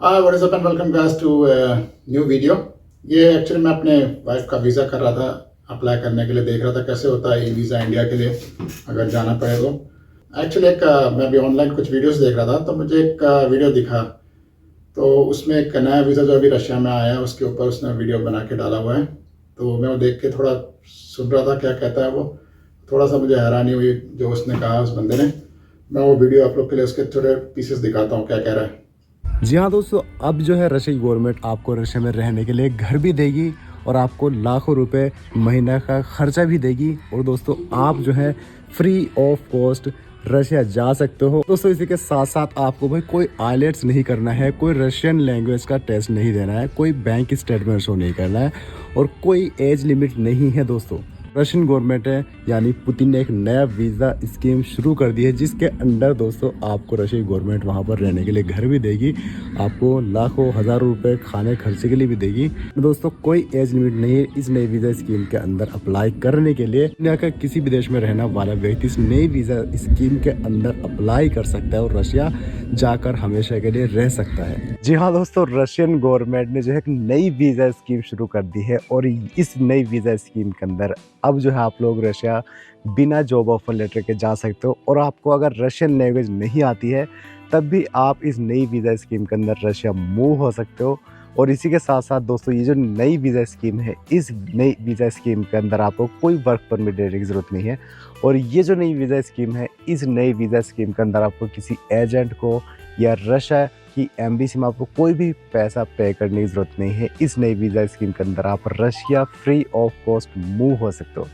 Hi what is up and welcome guys to new video. ये actually मैं अपने wife का वीज़ा कर रहा था, अप्लाई करने के लिए देख रहा था कैसे होता है ई वीज़ा इंडिया के लिए अगर जाना पड़े तो। एक्चुअली मैं अभी ऑनलाइन कुछ वीडियोस देख रहा था तो मुझे एक वीडियो दिखा। तो उसमें एक नया वीज़ा जो अभी रशिया में आया है उसके ऊपर उसने वीडियो बना के डाला हुआ है। तो मैं वो देख के थोड़ा सुन रहा था क्या कहता है वो। थोड़ा सा मुझे हैरानी हुई जो उसने कहा उस बंदे ने। मैं वो वीडियो आप लोग के लिए उसके थोड़े पीसेस दिखाता हूँ क्या कह रहा है। जी हाँ दोस्तों, अब जो है रशिया की गवर्नमेंट आपको रशिया में रहने के लिए घर भी देगी और आपको लाखों रुपए महीने का खर्चा भी देगी। और दोस्तों आप जो है फ्री ऑफ कॉस्ट रशिया जा सकते हो। दोस्तों इसी के साथ साथ आपको भाई कोई आइलेट्स नहीं करना है, कोई रशियन लैंग्वेज का टेस्ट नहीं देना है, कोई बैंक स्टेटमेंट शो नहीं करना है और कोई एज लिमिट नहीं है। दोस्तों रशियन गवर्नमेंट है यानी पुतिन ने एक नया वीज़ा स्कीम शुरू कर दी है जिसके अंडर दोस्तों आपको रशियन गवर्नमेंट वहां पर रहने के लिए घर भी देगी, आपको लाखों हज़ारों रुपए खाने खर्चे के लिए भी देगी। दोस्तों कोई एज लिमिट नहीं है इस नई वीज़ा स्कीम के अंदर अप्लाई करने के लिए। दुनिया का किसी भी देश में रहना वाला व्यक्ति इस नई वीज़ा स्कीम के अंदर अप्लाई कर सकता है और रशिया जाकर हमेशा के लिए रह सकता है। जी हाँ दोस्तों, रशियन गवर्नमेंट ने जो है एक नई वीज़ा स्कीम शुरू कर दी है और इस नई वीज़ा स्कीम के अंदर अब जो है आप लोग रशिया बिना जॉब ऑफर लेटर के जा सकते हो। और आपको अगर रशियन लैंग्वेज नहीं आती है तब भी आप इस नई वीज़ा स्कीम के अंदर रशिया मूव हो सकते हो। और इसी के साथ साथ दोस्तों ये जो नई वीज़ा स्कीम है, इस नई वीज़ा स्कीम के अंदर आपको कोई वर्क परमिट देने की ज़रूरत नहीं है। और ये जो नई वीज़ा स्कीम है, इस नई वीज़ा स्कीम के अंदर आपको किसी एजेंट को या रशिया की एम्बेसी में आपको कोई भी पैसा पे करने की ज़रूरत नहीं है। इस नई वीज़ा स्कीम के अंदर आप Russia free of cost move हो सकते हो।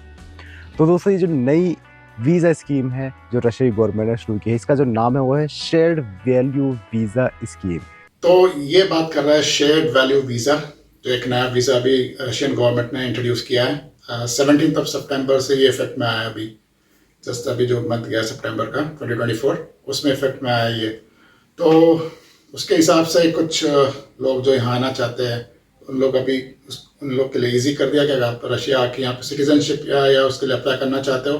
तो दोस्तों ये जो नई वीज़ा स्कीम है जो रशिया की गवर्नमेंट ने शुरू की है, इसका जो नाम है वो है शेयर्ड वैल्यू वीज़ा स्कीम। तो ये बात कर रहा है शेयर्ड वैल्यू वीज़ा, जो एक नया वीज़ा अभी रशियन गवर्नमेंट ने इंट्रोड्यूस किया है। 17 सितंबर से ये इफेक्ट में आया अभी, जस्ट अभी जो मंथ गया सितंबर का 2024 उसमें इफेक्ट में आया ये। तो उसके हिसाब से कुछ लोग जो यहाँ आना चाहते हैं उन लोग अभी उन लोग के लिए इजी कर दिया कि अगर आप रशिया आके यहाँ पे सिटीजनशिप या उसके लिए अप्लाई करना चाहते हो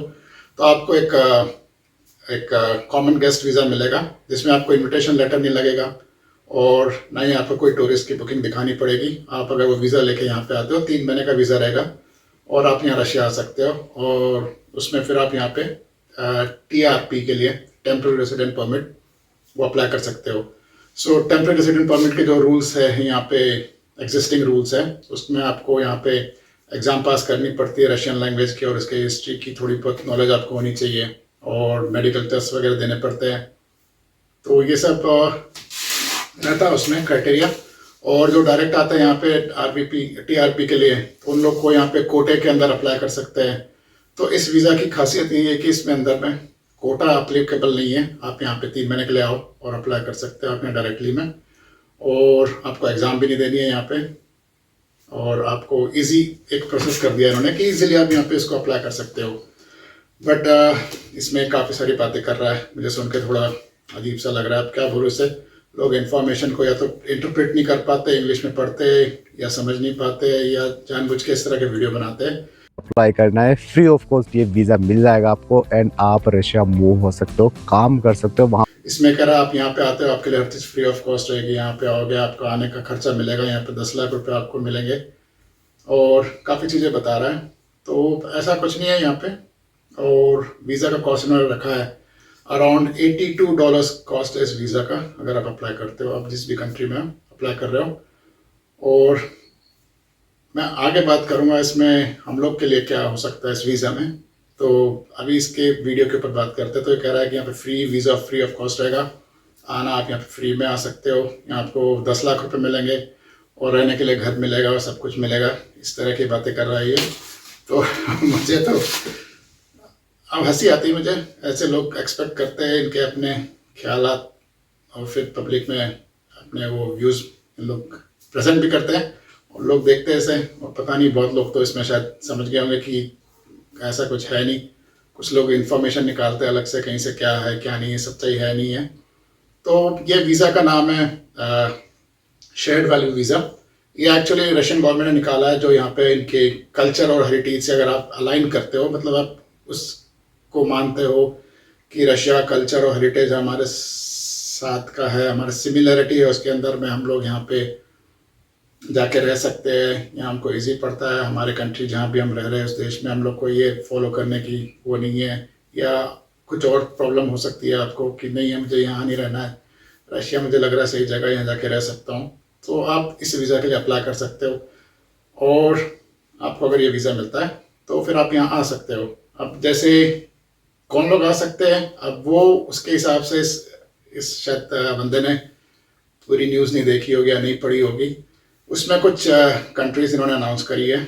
तो आपको एक कॉमन गेस्ट वीज़ा मिलेगा जिसमें आपको इनविटेशन लेटर नहीं लगेगा और ना ही आपको कोई टूरिस्ट की बुकिंग दिखानी पड़ेगी। आप अगर वो वीज़ा लेके यहाँ पे आते हो 3 महीने का वीज़ा रहेगा और आप यहाँ रशिया आ सकते हो। और उसमें फिर आप यहाँ पे TRP के लिए टेम्पररी रेसिडेंट परमिट वो अप्लाई कर सकते हो। सो टेम्पररी रेसिडेंट परमिट के जो रूल्स है यहाँ पे एग्जिस्टिंग रूल्स है, उसमें आपको यहाँ पे एग्ज़ाम पास करनी पड़ती है रशियन लैंग्वेज की और इसके हिस्ट्री की थोड़ी बहुत नॉलेज आपको होनी चाहिए और मेडिकल टेस्ट वगैरह देने पड़ते हैं। तो ये सब रहता है उसमें क्राइटेरिया। और जो डायरेक्ट आता है यहाँ पे TRP के लिए तो उन लोग को यहाँ पे कोटे के अंदर अप्लाई कर सकते हैं। तो इस वीज़ा की खासियत ये है कि इसमें अंदर में कोटा अप्लीकेबल नहीं है। आप यहाँ पे 3 महीने के लिए आओ और अप्लाई कर सकते हो आप यहाँ डायरेक्टली में, और आपको एग्ज़ाम भी नहीं देनी है यहाँ पे। और आपको इजी एक प्रोसेस कर दिया इन्होंने कि इजीली आप यहाँ पे इसको अप्लाई कर सकते हो। बट इसमें काफ़ी सारी बातें कर रहा है, मुझे सुन के थोड़ा अजीब सा लग रहा है। अब क्या बोलूँ इससे, लोग इन्फॉर्मेशन को या तो इंटरप्रेट नहीं कर पाते, इंग्लिश में पढ़ते या समझ नहीं पाते या जानबूझ के इस तरह के वीडियो बनाते हैं। अप्लाई करना है, फ्री ऑफ कॉस्ट ये वीज़ा मिल जाएगा आपको एंड आप रशिया मूव हो सकते हो, काम कर सकते हो वहाँ। इसमें कह रहा है आप यहाँ पे आते हो आपके लिए हर चीज़ फ्री ऑफ कॉस्ट रहेगी। यहाँ पे आओगे आपका आने का खर्चा मिलेगा, यहाँ पे 10 लाख रुपए आपको मिलेंगे और काफ़ी चीज़ें बता रहा है। तो ऐसा कुछ नहीं है यहाँ पे। और वीज़ा का कॉस्ट इन्होंने रखा है अराउंड $82 कॉस्ट है इस वीज़ा का, अगर आप अप्लाई करते हो, आप जिस भी कंट्री में अप्लाई कर रहे हो। और मैं आगे बात करूँगा इसमें हम लोग के लिए क्या हो सकता है इस वीज़ा में। तो अभी इसके वीडियो के ऊपर बात करते हैं। तो ये कह रहा है कि यहाँ पे free visa free of cost रहेगा, आना आप यहाँ पे फ्री में आ सकते हो, यहाँ आपको 10 लाख रुपए मिलेंगे और रहने के लिए घर मिलेगा और सब कुछ मिलेगा। इस तरह की बातें कर रहा है ये। तो मुझे तो अब हंसी आती है, मुझे ऐसे लोग एक्सपेक्ट करते हैं इनके अपने ख्यालात और फिर पब्लिक में अपने वो व्यूज़ इन लोग प्रेजेंट भी करते हैं और लोग देखते हैं इसे। और पता नहीं बहुत लोग तो इसमें शायद समझ गए होंगे कि ऐसा कुछ है नहीं। कुछ लोग इन्फॉर्मेशन निकालते हैं अलग से कहीं से, क्या है क्या नहीं है, सच्चाई है नहीं है। तो ये वीज़ा का नाम है शेयर्ड वैल्यू वीज़ा। ये एक्चुअली रशियन गवर्नमेंट ने निकाला है, जो यहाँ पे इनके कल्चर और हेरिटेज से अगर आप अलाइन करते हो, मतलब आप उसको मानते हो कि रशिया कल्चर और हेरिटेज हमारे साथ का है, हमारा सिमिलरिटी है उसके अंदर में, हम लोग यहाँ पे जाके रह सकते हैं, यहाँ हमको इजी पड़ता है। हमारे कंट्री जहाँ भी हम रह रहे हैं उस देश में हम लोग को ये फॉलो करने की वो नहीं है, या कुछ और प्रॉब्लम हो सकती है आपको कि नहीं है मुझे यहाँ नहीं रहना है, रशिया मुझे लग रहा है सही जगह, यहाँ जाके रह सकता हूँ, तो आप इस वीज़ा के लिए अप्लाई कर सकते हो और आपको अगर ये वीज़ा मिलता है तो फिर आप यहाँ आ सकते हो। अब जैसे कौन लोग आ सकते हैं, अब वो उसके हिसाब से इस शायद बंदे ने पूरी न्यूज़ नहीं देखी होगी या नहीं पढ़ी होगी, उसमें कुछ कंट्रीज़ इन्होंने अनाउंस करी है,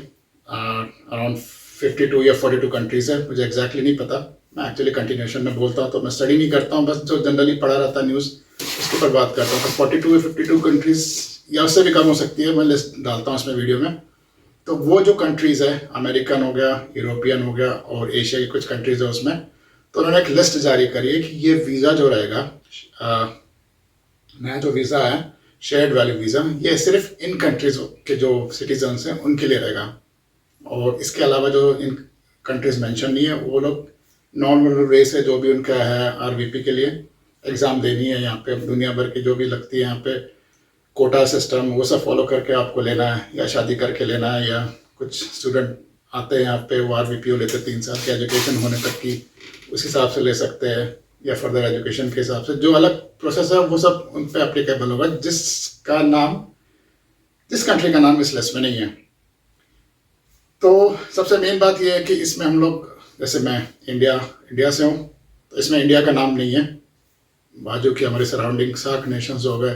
अराउंड 52 या 42 कंट्रीज़ है, मुझे एग्जैक्टली नहीं पता, मैं एक्चुअली कंटिन्यूशन में बोलता हूँ तो मैं स्टडी नहीं करता हूँ, बस जो जनरली पढ़ा रहता है न्यूज़ उसके ऊपर बात करता हूँ। तो 42 या 52 कंट्रीज़ या उससे भी कम हो सकती है, मैं लिस्ट डालता हूँ इसमें वीडियो में। तो वो जो कंट्रीज़ है, अमेरिकन हो गया, यूरोपियन हो गया और एशिया की कुछ कंट्रीज़ है उसमें, तो उन्होंने एक लिस्ट जारी करी है कि ये वीज़ा जो रहेगा, नया जो वीज़ा है शेयर्ड वैल्यू वीज़ा, ये सिर्फ इन कंट्रीज़ के जो सिटीजन्स हैं उनके लिए रहेगा, और इसके अलावा जो इन कंट्रीज़ मेंशन नहीं है वो लोग नॉर्मल रेस है जो भी उनका है आरवीपी के लिए एग्ज़ाम देनी है, यहाँ पे दुनिया भर की जो भी लगती है यहाँ पे कोटा सिस्टम वो सब फॉलो करके आपको लेना है, या शादी करके लेना है, या कुछ स्टूडेंट आते हैं यहाँ पे वो आरवीपी लेते 3 साल की एजुकेशन होने तक की, उस हिसाब से ले सकते हैं, या फर्दर एजुकेशन के हिसाब से जो अलग प्रोसेस है वो सब उन पर एप्लीकेबल होगा जिस कंट्री का नाम इस लिस्ट में नहीं है। तो सबसे मेन बात ये है कि इसमें हम लोग, जैसे मैं इंडिया से हूँ तो इसमें इंडिया का नाम नहीं है, बाजू की हमारे सराउंडिंग सार्क नेशंस हो गए,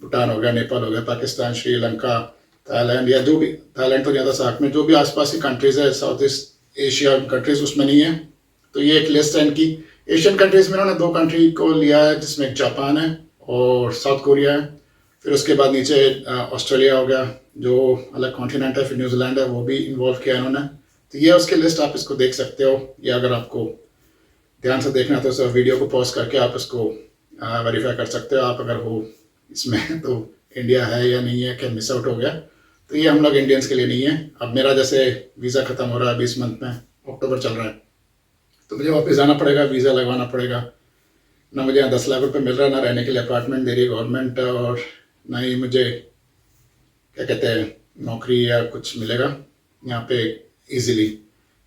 भूटान हो गया, नेपाल हो गया, पाकिस्तान, श्रीलंका, थाईलैंड, या जो भी, थाईलैंड तो ज़्यादा सार्क में, जो भी आसपास की कंट्रीज़ है साउथ ईस्ट एशिया कंट्रीज़ उसमें नहीं है। तो ये एक लिस्ट है इनकी। एशियन कंट्रीज़ में इन्होंने 2 कंट्री को लिया है जिसमें एक जापान है और साउथ कोरिया है, फिर उसके बाद नीचे ऑस्ट्रेलिया हो गया जो अलग कॉन्टिनेंट है, फिर न्यूजीलैंड है वो भी इन्वॉल्व किया है इन्होंने। तो ये उसकी लिस्ट, आप इसको देख सकते हो, या अगर आपको ध्यान से देखना तो सब वीडियो को पॉज करके आप इसको वेरीफाई कर सकते हो, आप अगर हो इसमें तो इंडिया है या नहीं है, क्या मिस आउट हो गया। तो ये हम लोग इंडियंस के लिए नहीं है। अब मेरा जैसे वीज़ा ख़त्म हो रहा है 20 मंथ में, अक्टूबर चल रहा है, तो मुझे वापस जाना पड़ेगा, वीज़ा लगवाना पड़ेगा। ना मुझे यहाँ 10 लाख रुपए मिल रहा है, ना रहने के लिए अपार्टमेंट दे रही है गवर्नमेंट, और ना ही मुझे क्या कहते हैं नौकरी या कुछ मिलेगा यहाँ पे इजीली।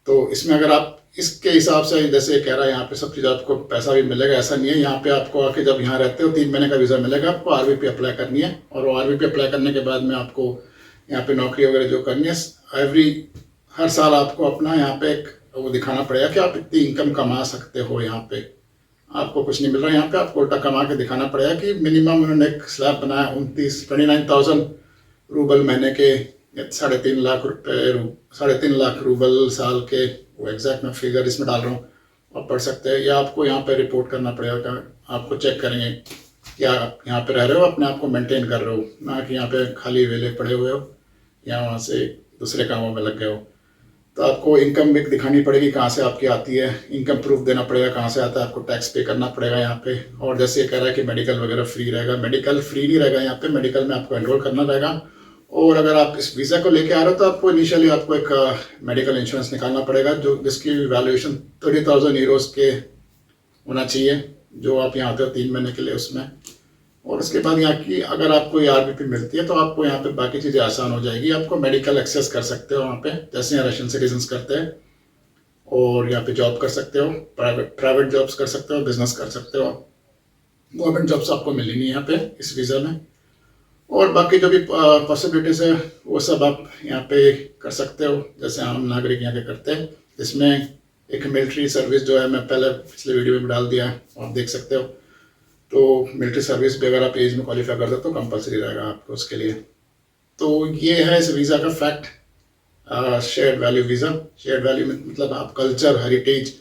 तो इसमें अगर आप इसके हिसाब से जैसे कह रहा है यहाँ पे सब चीज़ आपको पैसा भी मिलेगा, ऐसा नहीं है। यहाँ पे आपको आके जब यहाँ रहते हो 3 महीने का वीज़ा मिलेगा, आपको आरवीपी अप्लाई करनी है, और वो आरवीपी अप्लाई करने के बाद में आपको यहाँ पे नौकरी वगैरह जो करनी है, हर साल आपको अपना यहाँ पे एक वो दिखाना पड़ेगा कि आप इतनी इनकम कमा सकते हो। यहाँ पे आपको कुछ नहीं मिल रहा है, यहाँ पे आपको उल्टा कमा के दिखाना पड़ेगा कि मिनिमम उन्होंने एक स्लैब बनाया 29,000 रूबल महीने के, 3.5 लाख रुपए, 3.5 लाख रूबल साल के, वो एग्जैक्ट मैं फिगर इसमें डाल रहा हूँ, आप पढ़ सकते हैं। या आपको यहाँ पे रिपोर्ट करना पड़ेगा, आपको चेक करेंगे कि आप यहाँ पे रह रहे हो, अपने आप को मेंटेन कर रहे हो, ना कि यहाँ पे खाली वेले पड़े हुए हो या वहाँ से दूसरे कामों में लग गए हो। तो आपको इनकम भी दिखानी पड़ेगी कहाँ से आपकी आती है, इनकम प्रूफ देना पड़ेगा कहाँ से आता है, आपको टैक्स पे करना पड़ेगा यहाँ पे। और जैसे ये कह रहा है कि मेडिकल वगैरह फ्री रहेगा, मेडिकल फ्री नहीं रहेगा यहाँ पे, मेडिकल में आपको एनरोल करना रहेगा। और अगर आप इस वीज़ा को लेके आ रहे हो तो आपको इनिशियली आपको एक मेडिकल इंश्योरेंस निकालना पड़ेगा, जो जिसकी वैल्यूएशन 30,000 यूरोज़ के होना चाहिए, जो आप यहाँ आते हो 3 महीने के लिए उसमें। और उसके बाद यहाँ की अगर आपको ये आरवीपी मिलती है तो आपको यहाँ पे बाकी चीज़ें आसान हो जाएगी, आपको मेडिकल एक्सेस कर सकते हो वहाँ पे, जैसे यहाँ रशियन सिटीजन्स करते हैं, और यहाँ पे जॉब कर सकते हो, प्राइवेट जॉब्स कर सकते हो, बिजनेस कर सकते हो। गवर्नमेंट जॉब्स आपको मिली नहीं यहाँ पे इस वीज़ा में। और बाकी जो भी पॉसिबिलिटीज़ है वो सब आप यहाँ पे कर सकते हो, जैसे आम नागरिक यहाँ के करते हैं। इसमें एक मिलिट्री सर्विस जो है, मैं पहले पिछले वीडियो में डाल दिया है, आप देख सकते हो। तो मिलिट्री सर्विस भी अगर आप एज में क्वालिफाई करते हो तो कंपलसरी रहेगा आपको उसके लिए। तो ये है इस वीज़ा का fact, shared value visa. Shared value में मतलब आप कल्चर, हेरिटेज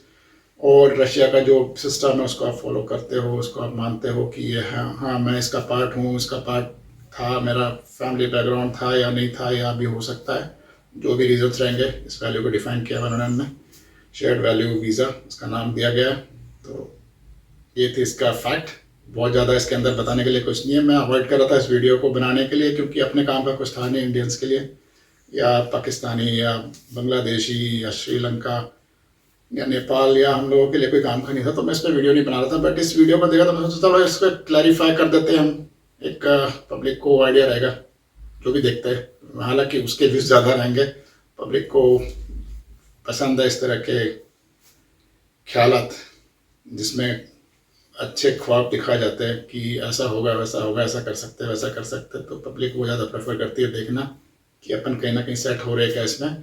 और रशिया का जो सिस्टम है उसको आप फॉलो करते हो, उसको आप मानते हो कि ये हाँ मैं इसका पार्ट हूँ, इसका पार्ट था, मेरा फैमिली बैकग्राउंड था या नहीं था, या भी हो सकता है, जो भी रीजन्स रहेंगे। इस वैल्यू को डिफाइन किया उन्होंने, शेयर्ड वैल्यू वीज़ा इसका नाम दिया गया। तो ये थी इसका फैक्ट। बहुत ज़्यादा इसके अंदर बताने के लिए कुछ नहीं है, मैं अवॉइड कर रहा था इस वीडियो को बनाने के लिए, क्योंकि अपने काम का कुछ था नहीं इंडियंस के लिए, या पाकिस्तानी या बांग्लादेशी या श्रीलंका या नेपाल या हम लोगों के लिए कोई काम का नहीं था, तो मैं इस पर वीडियो नहीं बना रहा था। बट इस वीडियो को देखा तो मैं सोचा चलो इसको क्लैरिफाई कर देते हैं हम, एक पब्लिक को आइडिया रहेगा जो भी देखते हैं। हालांकि उसके व्यूज़ ज़्यादा रहेंगे, पब्लिक को पसंद है इस तरह के ख्यालात जिसमें अच्छे ख्वाब दिखाए जाते हैं कि ऐसा होगा वैसा होगा, ऐसा कर सकते हैं वैसा कर सकते हैं। तो पब्लिक वो ज़्यादा प्रेफर करती है देखना कि अपन कहीं ना कहीं सेट हो रहे क्या इसमें।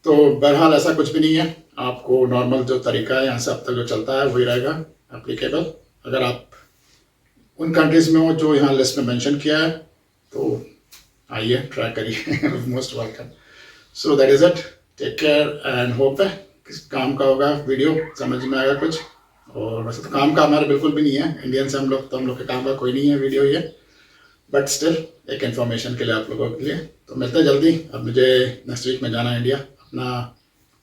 तो बहरहाल ऐसा कुछ भी नहीं है, आपको नॉर्मल जो तरीका है यहाँ से अब तक जो चलता है वही रहेगा एप्लीकेबल। अगर आप उन कंट्रीज़ में हो जो यहाँ लिस्ट में मेंशन किया है तो आइए ट्राई करिए। Most welcome. So that is it, take care and hope है किस काम का होगा वीडियो, समझ में आएगा कुछ। और वैसे तो काम का हमारा बिल्कुल भी नहीं है, इंडियन से हम लोग के काम का कोई नहीं है वीडियो ये, बट स्टिल एक इन्फॉर्मेशन के लिए आप लोगों के लिए। तो मिलते हैं जल्दी। अब मुझे नेक्स्ट वीक में जाना है इंडिया, अपना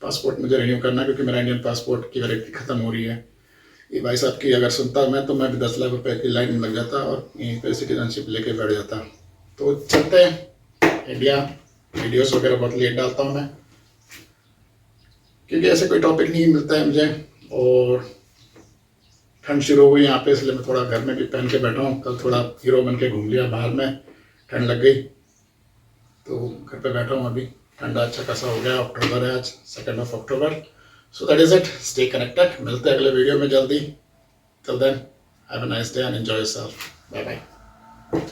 पासपोर्ट मुझे रिन्यू करना है क्योंकि मेरा इंडियन पासपोर्ट की वैलिडिटी ख़त्म हो रही है। ये भाई साहब की अगर सुनता मैं तो मैं भी 10 लाख रुपए की लाइन में लग जाता और यहीं पर सिटीजनशिप लेके बैठ जाता। तो चलते हैं इंडिया। वीडियोस वगैरह बहुत लेट डालता हूँ मैं क्योंकि ऐसे कोई टॉपिक नहीं मिलता है मुझे, और ठंड शुरू हो गई यहाँ पे, इसलिए मैं थोड़ा घर में भी पहन के बैठा हूँ। कल थोड़ा हीरो बन के घूम लिया बाहर में, ठंड लग गई तो घर पे बैठा हूँ अभी। ठंडा अच्छा खासा हो गया, अक्टूबर है आज, 2 अक्टूबर। So that is it, stay connected. मिलते हैं अगले वीडियो में जल्दी। Till then have a nice day and enjoy yourself. Bye bye.